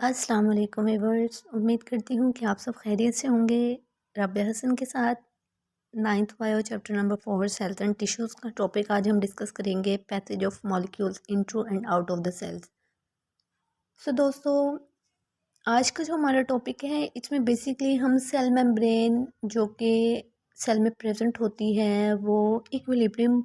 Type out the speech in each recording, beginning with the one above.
अस्सलाम वालेकुम व्यूअर्स। उम्मीद करती हूँ कि आप सब खैरियत से होंगे। राबिया हसन के साथ 9th bio chapter number 4 cells and tissues का टॉपिक आज हम डिस्कस करेंगे, passage of molecules into and out of the cells. So दोस्तों, आज का जो हमारा टॉपिक है इसमें बेसिकली हम सेल मेम्ब्रेन जो कि सेल में प्रेजेंट होती है वो इक्विलिब्रियम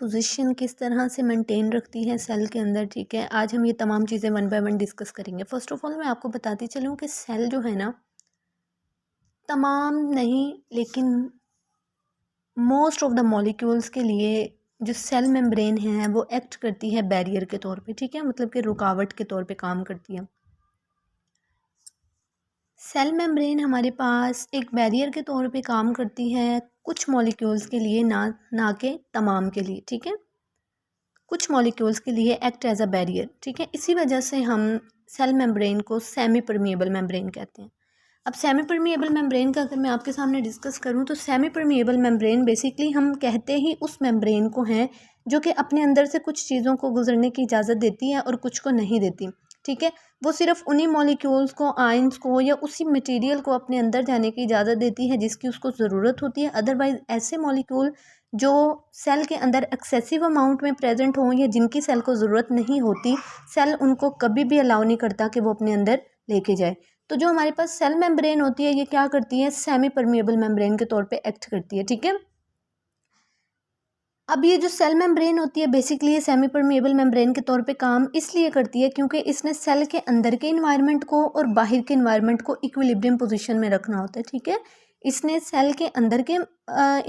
पोजीशन किस तरह से मेंटेन रखती है सेल के अंदर। ठीक है, आज हम ये तमाम चीज़ें वन बाय वन डिस्कस करेंगे। फर्स्ट ऑफ ऑल मैं आपको बताती चलूँ कि सेल जो है ना, तमाम नहीं लेकिन मोस्ट ऑफ द मॉलिक्यूल्स के लिए जो सेल मेम्ब्रेन है वो एक्ट करती है बैरियर के तौर पे। ठीक है, मतलब कि रुकावट के तौर पे काम करती है। सेल मेम्ब्रेन हमारे पास एक बैरियर के तौर पे काम करती है कुछ मॉलिक्यूल्स के लिए, ना के तमाम के लिए। ठीक है, कुछ मॉलिक्यूल्स के लिए एक्ट एज अ बैरियर। ठीक है, इसी वजह से हम सेल मेम्ब्रेन को सेमी परमिएबल मेम्ब्रेन कहते हैं। अब सेमी परमिएबल मेम्ब्रेन का अगर मैं आपके सामने डिस्कस करूं तो सेमी परमिएबल मेम्ब्रेन बेसिकली हम कहते ही उस मेम्ब्रेन को हैं जो कि अपने अंदर से कुछ चीज़ों को गुजरने की इजाज़त देती है और कुछ को नहीं देती। ठीक है, वो सिर्फ उन्हीं मॉलिक्यूल्स को, आयंस को या उसी मटेरियल को अपने अंदर जाने की इजाज़त देती है जिसकी उसको ज़रूरत होती है। अदरवाइज़ ऐसे मॉलिक्यूल जो सेल के अंदर एक्सेसिव अमाउंट में प्रेजेंट हों या जिनकी सेल को ज़रूरत नहीं होती, सेल उनको कभी भी अलाउ नहीं करता कि वो अपने अंदर लेके जाए। तो जो हमारे पास सेल मेम्ब्रेन होती है ये क्या करती है, सेमी परमिएबल मेम्ब्रेन के तौर पे एक्ट करती है। ठीक है, अब ये जो सेल मेम्ब्रेन होती है बेसिकली ये सेमी परमिएबल मेम्ब्रेन के तौर पे काम इसलिए करती है क्योंकि इसने सेल के अंदर के इन्वायरमेंट को और बाहर के इन्वायरमेंट को इक्विलिब्रियम पोजीशन में रखना होता है। ठीक है, इसने सेल के अंदर के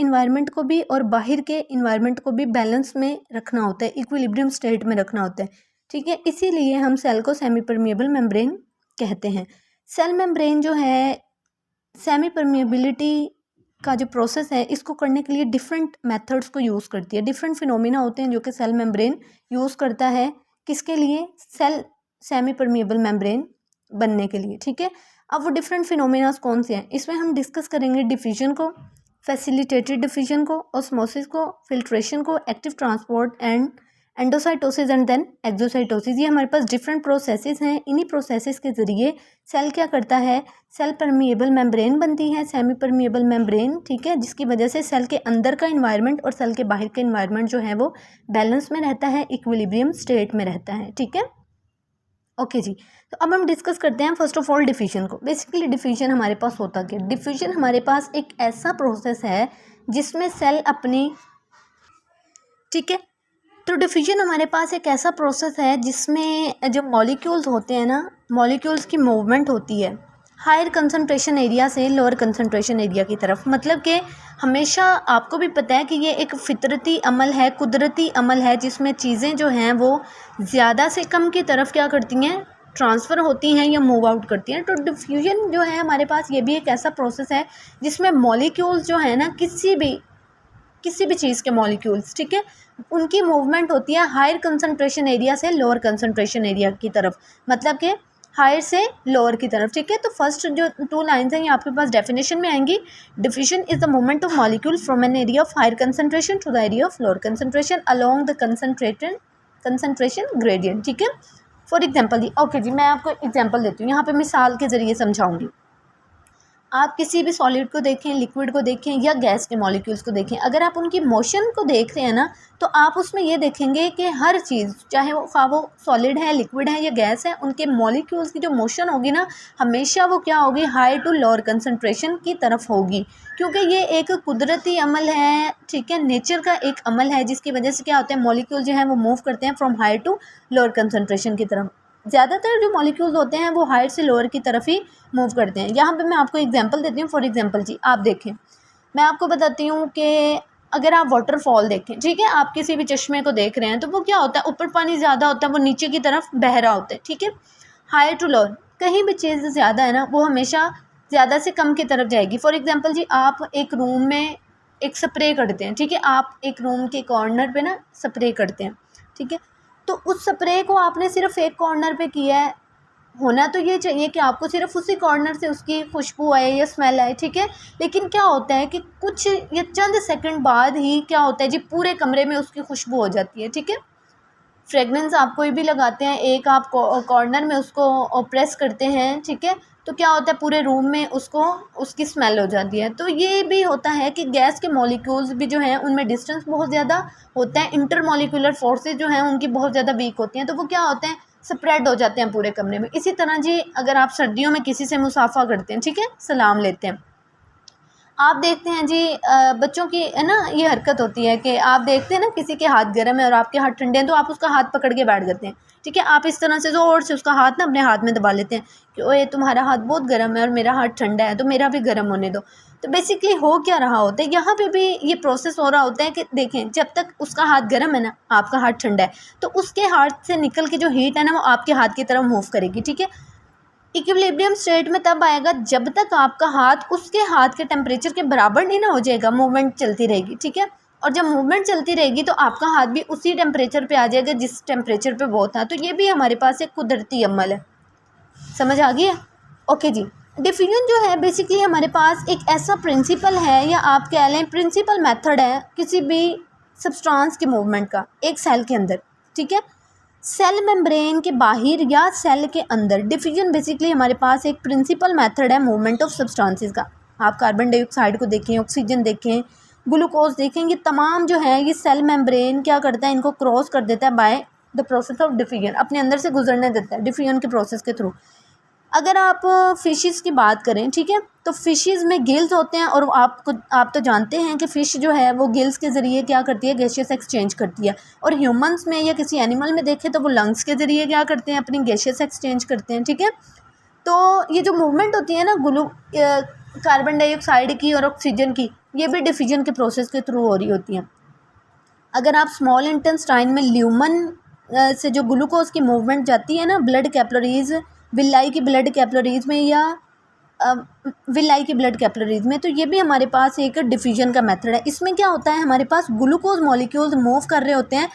इन्वायरमेंट को भी और बाहर के इन्वायरमेंट को भी बैलेंस में रखना होता है, इक्विलिब्रियम स्टेट में रखना होता है। ठीक है, इसीलिए हम सेल को सेमी परमिएबल मेम्ब्रेन कहते हैं। सेल मेम्ब्रेन जो है सेमी परमिएबिलिटी का जो प्रोसेस है इसको करने के लिए डिफरेंट मेथड्स को यूज़ करती है। डिफरेंट फिनोमिना होते हैं जो कि सेल मेम्ब्रेन यूज़ करता है किसके लिए, सेल सेमी परमिएबल मेम्ब्रेन बनने के लिए। ठीक है, अब वो डिफरेंट फिनोमिनास कौन से हैं इसमें हम डिस्कस करेंगे डिफिजन को, फैसिलिटेटेड डिफिजन को, ऑस्मोसिस को, फिल्ट्रेशन को, active transport and endocytosis and then exocytosis. ये हमारे पास डिफरेंट प्रोसेसेस हैं। इन्हीं प्रोसेसेस के ज़रिए सेल क्या करता है, सेल परमिएबल मेम्ब्रेन बनती है, सेमी परमिएबल मेम्ब्रेन। ठीक है, जिसकी वजह से सेल के अंदर का इन्वायरमेंट और सेल के बाहर का इन्वायरमेंट जो है वो बैलेंस में रहता है, इक्विलिब्रियम स्टेट में रहता है। ठीक है, ओके जी। तो अब हम डिस्कस करते हैं फर्स्ट ऑफ ऑल डिफिजन को। बेसिकली डिफिजन हमारे पास होता क्या, डिफिजन हमारे पास एक ऐसा प्रोसेस है जिसमें सेल अपनी, ठीक है, तो डिफिजन हमारे पास एक ऐसा प्रोसेस है जिसमें जो मॉलिक्यूल्स होते हैं ना, मॉलिक्यूल्स की मूवमेंट होती है हायर कंसंट्रेशन एरिया से लोअर कंसंट्रेशन एरिया की तरफ। मतलब कि हमेशा आपको भी पता है कि ये एक फितरती अमल है, कुदरती अमल है जिसमें चीज़ें जो हैं वो ज़्यादा से कम की तरफ क्या करती हैं, ट्रांसफ़र होती हैं या मूव आउट करती हैं। तो डिफ्यूजन जो है हमारे पास ये भी एक ऐसा प्रोसेस है जिसमें मॉलिक्यूल्स जो है ना, किसी भी चीज़ के मॉलिक्यूल्स, ठीक है, उनकी मूवमेंट होती है हायर कंसंट्रेशन एरिया से लोअर कंसंट्रेशन एरिया की तरफ, मतलब कि हायर से लोअर की तरफ। ठीक है, तो फर्स्ट जो 2 लाइन्स हैं ये आपके पास डेफिनेशन में आएंगी। Diffusion is the movement of molecule from an area of higher concentration to the area of lower concentration along the concentration gradient. ठीक है, फॉर एग्जाम्पल जी, ओके जी, मैं आपको एग्जाम्पल देती हूँ, यहाँ पे मिसाल के ज़रिए समझाऊंगी। आप किसी भी सॉलिड को देखें, लिक्विड को देखें या गैस के मॉलिक्यूल्स को देखें, अगर आप उनकी मोशन को देख रहे हैं ना तो आप उसमें ये देखेंगे कि हर चीज़, चाहे वो सॉलिड है, लिक्विड है या गैस है, उनके मॉलिक्यूल्स की जो मोशन होगी ना हमेशा वो क्या होगी, हाई टू लोअर कंसंट्रेशन की तरफ होगी, क्योंकि ये एक कुदरती अमल है। ठीक है, नेचर का एक अमल है जिसकी वजह से क्या होता है, मॉलिक्यूल जो है वो मूव करते हैं from high to lower concentration की तरफ। ज़्यादातर जो मॉलिक्यूल्स होते हैं वो हायर से लोअर की तरफ ही मूव करते हैं। यहाँ पे मैं आपको एग्जांपल देती हूँ। फॉर एग्जांपल जी, आप देखें, मैं आपको बताती हूँ कि अगर आप वाटरफॉल देखें, ठीक है, आप किसी भी चश्मे को देख रहे हैं तो वो क्या होता है, ऊपर पानी ज़्यादा होता है, वो नीचे की तरफ बह रहा होता है। ठीक है, हायर टू लोअर, कहीं भी चीज़ ज़्यादा है ना वो हमेशा ज़्यादा से कम की तरफ जाएगी। फॉर एग्जाम्पल जी, आप एक रूम में एक स्प्रे करते हैं, ठीक है, आप एक रूम के कॉर्नर पर ना स्प्रे करते हैं, ठीक है, तो उस स्प्रे को आपने सिर्फ एक कॉर्नर पे किया है, होना तो ये चाहिए कि आपको सिर्फ उसी कॉर्नर से उसकी खुशबू आए या स्मेल आए। ठीक है, लेकिन क्या होता है कि कुछ या चंद सेकंड बाद ही क्या होता है जी, पूरे कमरे में उसकी खुशबू हो जाती है। ठीक है, फ्रेगनेंस आप कोई भी लगाते हैं, एक आप कॉर्नर में उसको प्रेस करते हैं, ठीक है, तो क्या होता है पूरे रूम में उसकी स्मेल हो जाती है। तो ये भी होता है कि गैस के मॉलिक्यूल्स भी जो हैं उनमें डिस्टेंस बहुत ज़्यादा होता है, इंटरमॉलिक्यूलर फोर्सेज जो हैं उनकी बहुत ज़्यादा वीक होती हैं, तो वो क्या होते हैं, स्प्रेड हो जाते हैं पूरे कमरे में। इसी तरह जी अगर आप सर्दियों में किसी से मुसाफा करते हैं, ठीक है, सलाम लेते हैं, आप देखते हैं जी बच्चों की है ना ये हरकत होती है कि आप देखते हैं ना किसी के हाथ गर्म है और आपके हाथ ठंडे हैं, तो आप उसका हाथ पकड़ के बैठ जाते हैं, ठीक है, आप इस तरह से ज़ोर से उसका हाथ ना अपने हाथ में दबा लेते हैं कि ओए तुम्हारा हाथ बहुत गर्म है और मेरा हाथ ठंडा है, तो मेरा भी गर्म होने दो। तो बेसिकली हो क्या रहा होता है, यहाँ पे भी ये प्रोसेस हो रहा होता है कि देखें, जब तक उसका हाथ गर्म है ना, आपका हाथ ठंडा है, तो उसके हाथ से निकल के जो हीट है ना वो आपके हाथ की तरफ मूव करेगी, ठीक है। इक्विलिब्रियम स्टेट में तब आएगा जब तक आपका हाथ उसके हाथ के टेम्परेचर के बराबर नहीं ना हो जाएगा, मूवमेंट चलती रहेगी, ठीक है। और जब मूवमेंट चलती रहेगी तो आपका हाथ भी उसी टेम्परेचर पे आ जाएगा जिस टेम्परेचर पे वो था। तो ये भी हमारे पास एक कुदरती अमल है, समझ आ गया। ओके जी, डिफ्यूजन जो है बेसिकली हमारे पास एक ऐसा प्रिंसिपल है, या आप कह लें प्रिंसिपल मेथड है किसी भी सब्सटेंस के मूवमेंट का एक सेल के अंदर, ठीक है। सेल मेम्ब्रेन के बाहर या सेल के अंदर डिफ्यूजन बेसिकली हमारे पास एक प्रिंसिपल मेथड है मूवमेंट ऑफ सब्सटेंसेस का। आप कार्बन डाइऑक्साइड को देखें, ऑक्सीजन देखें, ग्लूकोज देखें, ये तमाम जो है ये सेल मेम्ब्रेन क्या करता है, इनको क्रॉस कर देता है by the process of diffusion, अपने अंदर से गुजरने देता है डिफ्यूजन के प्रोसेस के थ्रू। अगर आप फ़िशेस की बात करें, ठीक है, तो फ़िशेस में गिल्स होते हैं, और आप तो जानते हैं कि फ़िश जो है वो गिल्स के ज़रिए क्या करती है, गैसियस एक्सचेंज करती है। और ह्यूमंस में या किसी एनिमल में देखें तो वो लंग्स के ज़रिए क्या करते हैं, अपनी गैसियस एक्सचेंज करते हैं, ठीक है। तो ये जो मूवमेंट होती है ना कार्बन डाइऑक्साइड की और ऑक्सीजन की, ये भी डिफ्यूजन के प्रोसेस के थ्रू हो रही होती हैं। अगर आप स्मॉल इंटेस्टाइन में ल्यूमन से जो ग्लूकोज की मूवमेंट जाती है ना ब्लड कैपिलरीज, विलाई की ब्लड कैपिलरीज में, या विलाई की ब्लड कैपिलरीज में, तो ये भी हमारे पास एक डिफ्यूजन का मेथड है। इसमें क्या होता है, हमारे पास ग्लूकोज मॉलिक्यूल्स मूव कर रहे होते हैं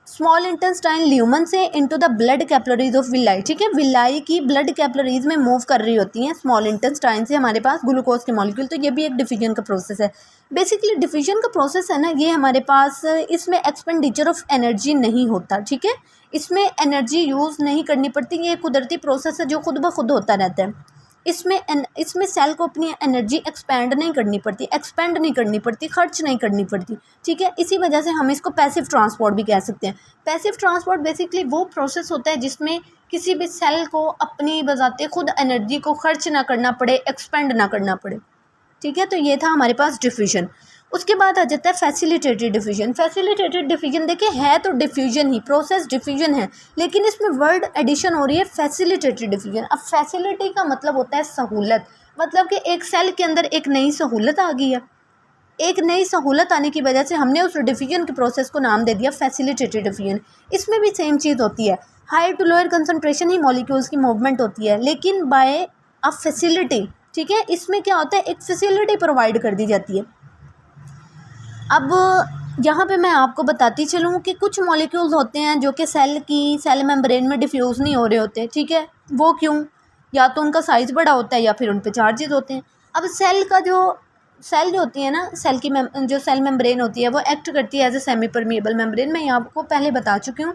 स्मॉल इंटेस्टाइन ल्यूमन से into the blood capillaries of villi, ठीक है, विलाई की ब्लड कैपिलरीज में मूव कर रही होती हैं स्मॉल इंटेस्टाइन से हमारे पास ग्लूकोज के मॉलिक्यूल। तो ये भी एक डिफ्यूजन का प्रोसेस है। बेसिकली डिफ्यूजन का प्रोसेस है ना, ये हमारे पास इसमें एक्सपेंडिचर ऑफ एनर्जी नहीं होता, ठीक है, इसमें एनर्जी यूज़ नहीं करनी पड़ती, ये कुदरती प्रोसेस है जो खुद ब खुद होता रहता है। इसमें सेल को अपनी एनर्जी एक्सपेंड नहीं करनी पड़ती, खर्च नहीं करनी पड़ती, ठीक है। इसी वजह से हम इसको पैसिव ट्रांसपोर्ट भी कह सकते हैं। पैसिव ट्रांसपोर्ट बेसिकली वो प्रोसेस होता है जिसमें किसी भी सेल को अपनी बजाते खुद एनर्जी को खर्च ना करना पड़े, एक्सपेंड ना करना पड़े, ठीक है। तो ये था हमारे पास डिफ्यूजन। उसके बाद आ जाता है फैसिलिटेटेड डिफ्यूजन। फैसिलिटेटेड डिफ्यूजन देखिए है तो डिफ्यूजन ही, प्रोसेस डिफ्यूजन है, लेकिन इसमें वर्ड एडिशन हो रही है फैसिलिटेटेड डिफ्यूजन। अब फैसिलिटी का मतलब होता है सहूलत, मतलब कि एक सेल के अंदर एक नई सहूलत आ गई है, एक नई सहूलत आने की वजह से हमने उस डिफ्यूजन के प्रोसेस को नाम दे दिया फैसिलिटेटेड डिफ्यूजन। इसमें भी सेम चीज़ होती है, हायर टू लोअर कंसनट्रेशन ही मॉलिक्यूल्स की मूवमेंट होती है, लेकिन बाय अ फैसिलिटी, ठीक है। इसमें क्या होता है, एक फैसिलिटी प्रोवाइड कर दी जाती है। अब यहाँ पे मैं आपको बताती चलूँ कि कुछ मॉलिक्यूल्स होते हैं जो कि सेल मेम्ब्रेन में डिफ्यूज़ नहीं हो रहे होते, ठीक है। वो क्यों, या तो उनका साइज़ बड़ा होता है या फिर उन पे चार्जेस होते हैं। अब सेल जो होती है ना, जो सेल मेम्ब्रेन होती है वो एक्ट करती है as a semipermeable membrane. मैं आपको पहले बता चुकी हूँ,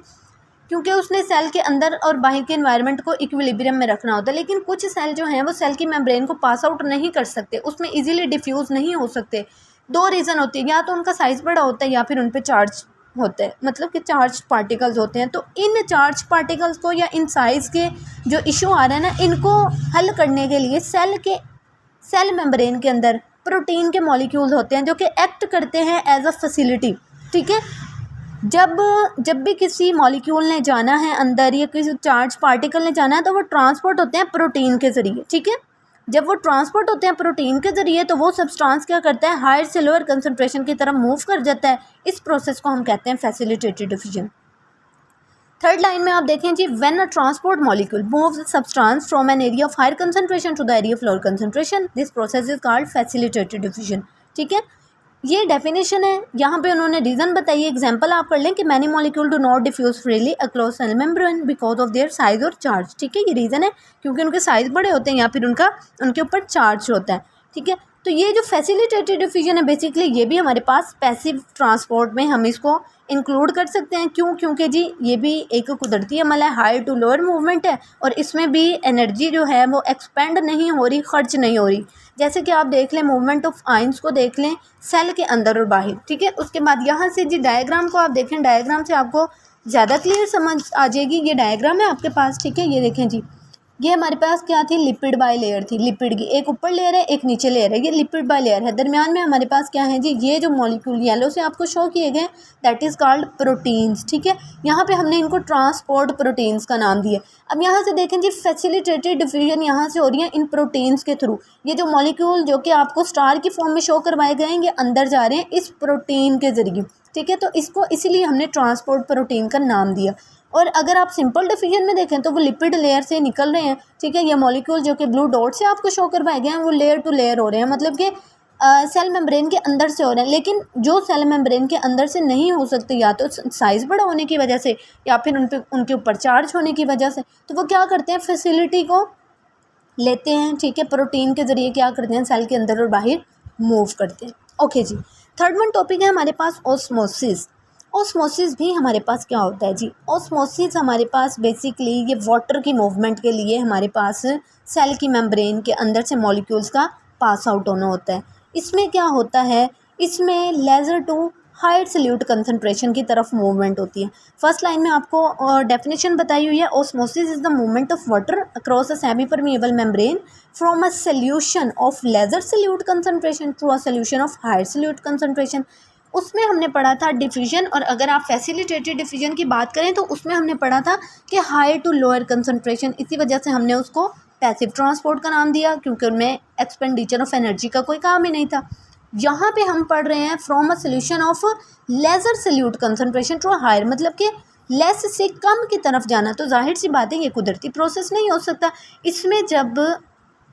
क्योंकि उसने सेल के अंदर और बाहर के एनवायरनमेंट को इक्विलिब्रियम में रखना होता है। लेकिन कुछ सेल जो हैं वो सेल की मेम्ब्रेन को पास आउट नहीं कर सकते, उसमें इजीली डिफ्यूज़ नहीं हो सकते। दो रीज़न होती है, या तो उनका साइज़ बड़ा होता है या फिर उन पे चार्ज होता है, मतलब कि चार्ज पार्टिकल्स होते हैं। तो इन चार्ज पार्टिकल्स को या इन साइज़ के जो इशू आ रहा है ना, इनको हल करने के लिए सेल मेम्ब्रेन के अंदर प्रोटीन के मॉलिक्यूल्स होते हैं जो कि एक्ट करते हैं एज अ फैसिलिटी, ठीक है। जब भी किसी मॉलिक्यूल ने जाना है अंदर या किसी चार्ज पार्टिकल ने जाना है तो वो ट्रांसपोर्ट होते हैं प्रोटीन के ज़रिए, ठीक है। जब वो ट्रांसपोर्ट होते हैं प्रोटीन के ज़रिए तो वो सब्सटेंस क्या करता है, हायर से लोअर कंसंट्रेशन की तरफ मूव कर जाता है। इस प्रोसेस को हम कहते हैं फैसिलिटेटेड डिफ्यूजन। थर्ड लाइन में आप देखें जी, when a transport molecule moves substance from an area of higher concentration to the area of lower concentration, this process is called facilitated diffusion, ठीक है। ये डेफिनेशन है, यहाँ पे उन्होंने रीज़न बताइए। एग्जांपल आप कर लें कि many molecule do not diffuse freely across cell membrane because of their size और चार्ज, ठीक है। ये रीज़न है क्योंकि उनके साइज़ बड़े होते हैं या फिर उनके ऊपर चार्ज होता है, ठीक है। तो ये जो फैसिलिटेटेड डिफ्यूजन है बेसिकली ये भी हमारे पास पैसिव ट्रांसपोर्ट में हम इसको इंक्लूड कर सकते हैं। क्यों? क्योंकि जी ये भी एक कुदरती अमल है, हायर टू लोअर मूवमेंट है, और इसमें भी एनर्जी जो है वो एक्सपेंड नहीं हो रही, खर्च नहीं हो रही। जैसे कि आप देख लें मूवमेंट ऑफ आयंस को देख लें सेल के अंदर और बाहर, ठीक है। उसके बाद यहाँ से जी डायग्राम को आप देखें, डायग्राम से आपको ज़्यादा क्लियर समझ आ जाएगी। ये डायग्राम है आपके पास, ठीक है। ये देखें जी, ये हमारे पास क्या थी, लिपिड बाय लेयर थी, लिपिड की एक ऊपर लेयर है एक नीचे लेयर है, ये लिपिड बाय लेयर है। दरमियान में हमारे पास क्या है जी, ये जो मॉलिक्यूल येलो से आपको शो किए गए दैट इज़ कॉल्ड प्रोटीन्स, ठीक है। यहाँ पे हमने इनको ट्रांसपोर्ट प्रोटीन्स का नाम दिया। अब यहाँ से देखें जी, फैसिलिटेटेड डिफ्यूजन यहाँ से हो रही है इन प्रोटीन्स के थ्रू। ये जो मॉलिक्यूल जो कि आपको स्टार की फॉर्म में शो करवाए गए हैं, ये अंदर जा रहे हैं इस प्रोटीन के ज़रिए, ठीक है। तो इसको इसीलिए हमने ट्रांसपोर्ट प्रोटीन का नाम दिया। और अगर आप सिंपल डिफ्यूजन में देखें तो वो लिपिड लेयर से निकल रहे हैं, ठीक है। ये मॉलिक्यूल जो कि ब्लू डॉट से आपको शो करवाए गए हैं वो लेयर टू लेयर हो रहे हैं, मतलब कि सेल मेम्ब्रेन के अंदर से हो रहे हैं। लेकिन जो सेल मेम्ब्रेन के अंदर से नहीं हो सकते, या तो साइज़ बड़ा होने की वजह से या फिर उनके ऊपर चार्ज होने की वजह से, तो वो क्या करते हैं, फैसिलिटी को लेते हैं, ठीक है। प्रोटीन के ज़रिए क्या करते हैं, सेल के अंदर और बाहर मूव करते हैं। ओके जी, थर्ड वन टॉपिक है हमारे पास ऑस्मोसिस। ऑस्मोसिस भी हमारे पास क्या होता है जी, ऑस्मोसिस हमारे पास बेसिकली ये वाटर की मूवमेंट के लिए हमारे पास सेल की मेम्ब्रेन के अंदर से मॉलिक्यूल्स का पास आउट होना होता है। इसमें क्या होता है, इसमें lesser to higher solute concentration की तरफ मूवमेंट होती है। फर्स्ट लाइन में आपको डेफिनेशन बताई हुई है, osmosis is the movement of water across a semipermeable membrane from a solution of lesser solute concentration to a solution of higher solute concentration. उसमें हमने पढ़ा था डिफ्यूजन, और अगर आप फैसिलिटेटेड डिफ्यूजन की बात करें तो उसमें हमने पढ़ा था कि हायर टू लोअर कंसनट्रेशन। इसी वजह से हमने उसको पैसिव ट्रांसपोर्ट का नाम दिया, क्योंकि उनमें एक्सपेंडिचर ऑफ एनर्जी का कोई काम ही नहीं था। यहाँ पे हम पढ़ रहे हैं from a solution of lesser solute concentration to higher, मतलब कि लेस से कम की तरफ जाना। तो जाहिर सी बात है ये कुदरती प्रोसेस नहीं हो सकता। इसमें जब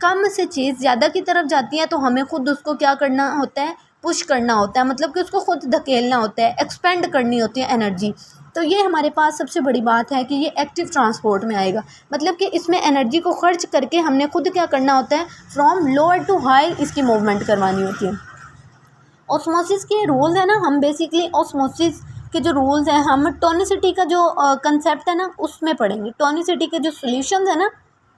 कम से चीज़ ज़्यादा की तरफ जाती है तो हमें खुद उसको क्या करना होता है, पुश करना होता है, मतलब कि उसको खुद धकेलना होता है, एक्सपेंड करनी होती है एनर्जी। तो ये हमारे पास सबसे बड़ी बात है कि ये एक्टिव ट्रांसपोर्ट में आएगा, मतलब कि इसमें एनर्जी को खर्च करके हमने खुद क्या करना होता है, फ्रॉम लोअर टू हाई इसकी मूवमेंट करवानी होती है। ऑस्मोसिस के रूल्स है ना, हम बेसिकली ऑस्मोसिस के जो रूल्स हैं हम टोनिसिटी का जो कंसेप्ट है ना उसमें पढ़ेंगे। टोनिसिटी के जो सॉल्यूशंस है ना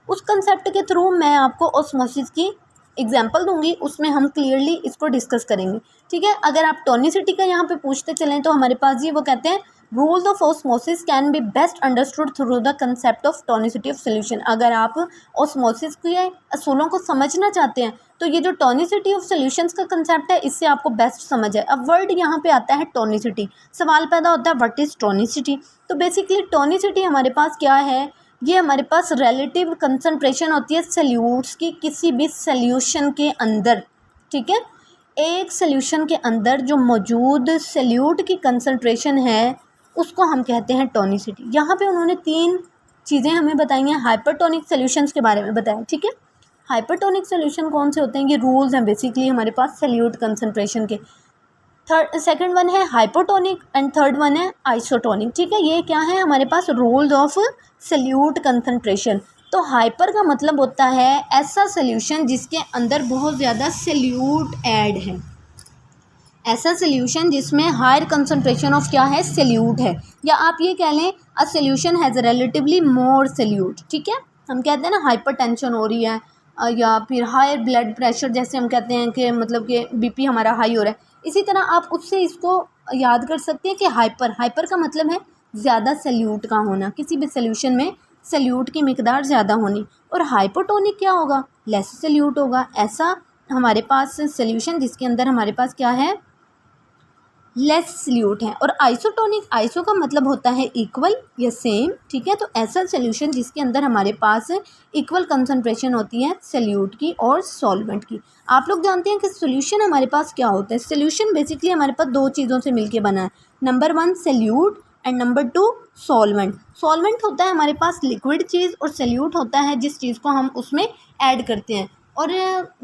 उस कंसेप्ट के थ्रू मैं आपको ऑस्मोसिस की एग्जांपल दूंगी, उसमें हम क्लियरली इसको डिस्कस करेंगे, ठीक है। अगर आप टोनिसिटी का यहाँ पे पूछते चलें तो हमारे पास ये वो कहते हैं rules of osmosis can be best understood through the concept of tonicity of solution. अगर आप ऑस्मोसिस के असूलों को समझना चाहते हैं तो ये जो टोनिसिटी ऑफ सॉल्यूशंस का कंसेप्ट है इससे आपको बेस्ट समझ है। अब वर्ड यहाँ पे आता है टोनिसिटी, सवाल पैदा होता है व्हाट इज़ टोनिसिटी। तो बेसिकली टोनिसिटी हमारे पास क्या है, ये हमारे पास रिलेटिव कंसंट्रेशन होती है सल्यूट्स की किसी भी सल्यूशन के अंदर, ठीक है। एक सल्यूशन के अंदर जो मौजूद सल्यूट की कंसंट्रेशन है उसको हम कहते हैं टोनिसिटी। यहाँ पे उन्होंने 3 चीज़ें हमें बताई हैं, हाइपरटोनिक सॉल्यूशंस के बारे में बताया, ठीक है। हाइपरटोनिक सॉल्यूशन कौन से होते हैं, ये रूल्स हैं बेसिकली हमारे पास सल्यूट कंसंट्रेशन के। सेकंड वन है हाइपोटोनिक एंड थर्ड वन है आइसोटोनिक, ठीक है। ये क्या है हमारे पास रूल्स ऑफ सल्यूट कंसंट्रेशन। तो हाइपर का मतलब होता है ऐसा सल्यूशन जिसके अंदर बहुत ज़्यादा सल्यूट ऐड है, ऐसा सल्यूशन जिसमें हायर कंसंट्रेशन ऑफ क्या है, सल्यूट है। या आप ये कह लें a solution has relatively more solute, ठीक है। हम कहते हैं ना हाइपरटेंशन हो रही है या फिर हायर ब्लड प्रेशर, जैसे हम कहते हैं कि मतलब कि बीपी हमारा हाई हो रहा है, इसी तरह आप उससे इसको याद कर सकते हैं कि हाइपर का मतलब है ज़्यादा सल्यूट का होना, किसी भी सल्यूशन में सल्यूट की मिकदार ज़्यादा होनी। और हाइपोटोनिक क्या होगा, लेस सल्यूट होगा। ऐसा हमारे पास सल्यूशन जिसके अंदर हमारे पास क्या है, लेस सल्यूट है। और आइसोटोनिक, आइसो का मतलब होता है इक्वल या सेम, ठीक है। तो ऐसा सल्यूशन जिसके अंदर हमारे पास इक्वल कंसंट्रेशन होती है सल्यूट की और सॉल्वेंट की। आप लोग जानते हैं कि सॉल्यूशन हमारे पास क्या होता है, सॉल्यूशन बेसिकली हमारे पास 2 चीज़ों से मिलके बना है, number 1 solute and number 2 solvent. Solvent होता है हमारे पास लिक्विड चीज़ और सल्यूट होता है जिस चीज़ को हम उसमें ऐड करते हैं। और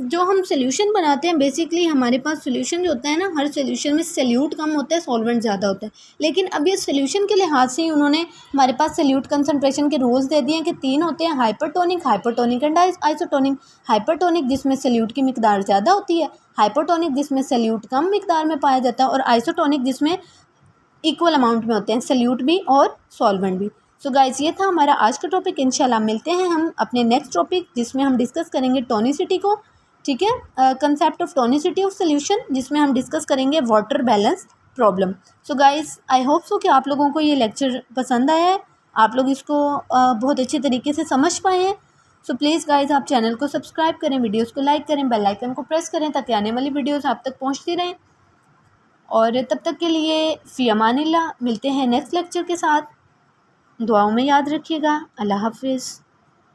जो हम सॉल्यूशन बनाते हैं बेसिकली हमारे पास सॉल्यूशन जो होता है ना, हर सॉल्यूशन में सल्यूट कम होता है, सॉल्वेंट ज़्यादा होता है। लेकिन अब ये सॉल्यूशन के लिहाज से ही उन्होंने हमारे पास सल्यूट कंसंट्रेशन के रूल्स दे दिए हैं कि 3 होते हैं, हाइपरटोनिक एंड आइसोटोनिक। हाइपरटोनिक जिसमें सल्यूट की मिकदार ज़्यादा होती है, हाइपोटोनिक जिसमें सल्यूट कम मिकदार में पाया जाता है, और आइसोटोनिक जिसमें इक्वल अमाउंट में होते हैं, सल्यूट भी और सॉल्वेंट भी। सो गाइस ये था हमारा आज का टॉपिक। इंशाल्लाह मिलते हैं हम अपने नेक्स्ट टॉपिक जिसमें हम डिस्कस करेंगे टोनिसिटी को, ठीक है, concept of tonicity of solution, जिसमें हम डिस्कस करेंगे water balance problem. So guys I hope so कि आप लोगों को ये लेक्चर पसंद आया है, आप लोग इसको बहुत अच्छे तरीके से समझ पाए हैं। सो प्लीज़ गाइस आप चैनल को सब्सक्राइब करें, वीडियोज़ को लाइक करें, बेल आइकन को प्रेस करें ताकि आने वाली वीडियोज़ आप तक पहुँचती रहें। और तब तक के लिए फ़ी अमानिल्लाह, मिलते हैं नेक्स्ट लेक्चर के साथ। दुआओं में याद रखिएगा। अल्लाह हाफिज़।